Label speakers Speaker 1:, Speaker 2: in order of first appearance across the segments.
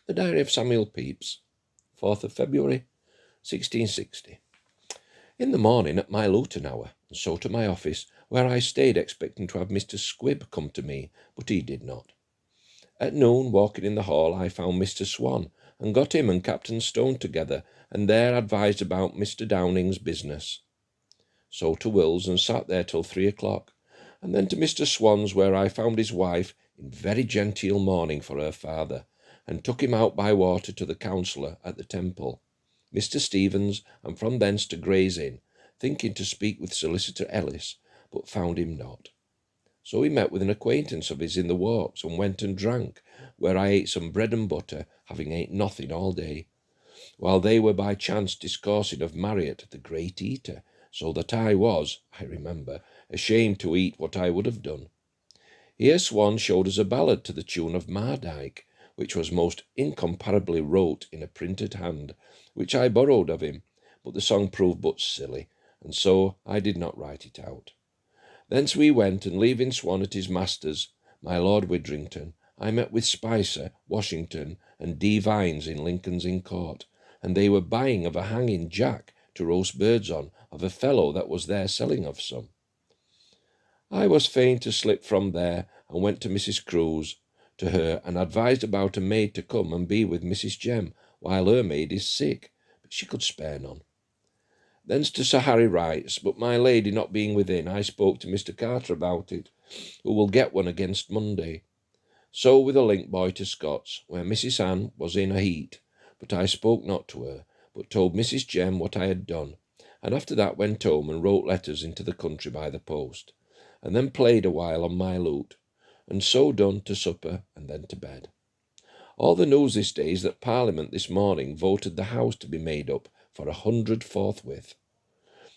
Speaker 1: The Diary of Samuel Pepys, 4th of February, 1660. In the morning at my Luton hour, and so to my office, where I stayed expecting to have Mr. Squibb come to me, but he did not. At noon, walking in the hall, I found Mr. Swan, and got him and Captain Stone together, and there advised about Mr. Downing's business. So to Will's, and sat there till 3 o'clock, and then to Mr. Swan's, where I found his wife in very genteel mourning for her father, and took him out by water to the counsellor at the Temple, Mr. Stevens, and from thence to Gray's Inn, thinking to speak with Solicitor Ellis, but found him not. So he met with an acquaintance of his in the walks, and went and drank, where I ate some bread and butter, having ate nothing all day, while they were by chance discoursing of Marriott, the great eater, so that I was, I remember, ashamed to eat what I would have done. Here Swan showed us a ballad to the tune of Mardyke, which was most incomparably wrote in a printed hand, which I borrowed of him, but the song proved but silly, and so I did not write it out. Thence we went, and leaving Swan at his master's, my Lord Widrington, I met with Spicer, Washington, and D. Vines in Lincoln's Inn Court, and they were buying of a hanging jack to roast birds on of a fellow that was there selling of some. I was fain to slip from there, and went to Mrs. Crewe's, to her, and advised about a maid to come and be with Mrs. Jem, while her maid is sick, but she could spare none. Thence to Sir Harry Wright's, but my lady not being within, I spoke to Mr. Carter about it, who will get one against Monday. So with a link boy to Scott's, where Mrs. Ann was in a heat, but I spoke not to her, but told Mrs. Jem what I had done, and after that went home and wrote letters into the country by the post, and then played a while on my lute, and so done to supper and then to bed. All the news this day is that Parliament this morning voted the House to be made up for 100 forthwith.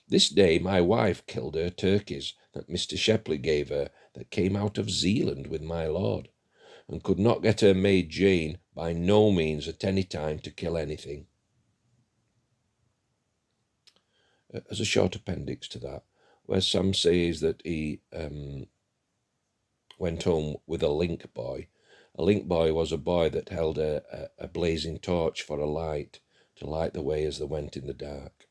Speaker 1: This day my wife killed her turkeys that Mr. Shepley gave her, that came out of Zealand with my lord, and could not get her maid Jane by no means at any time to kill anything. As a short appendix to that, where Sam says that he went home with a link boy. A link boy was a boy that held a blazing torch for a light, to light the way as they went in the dark.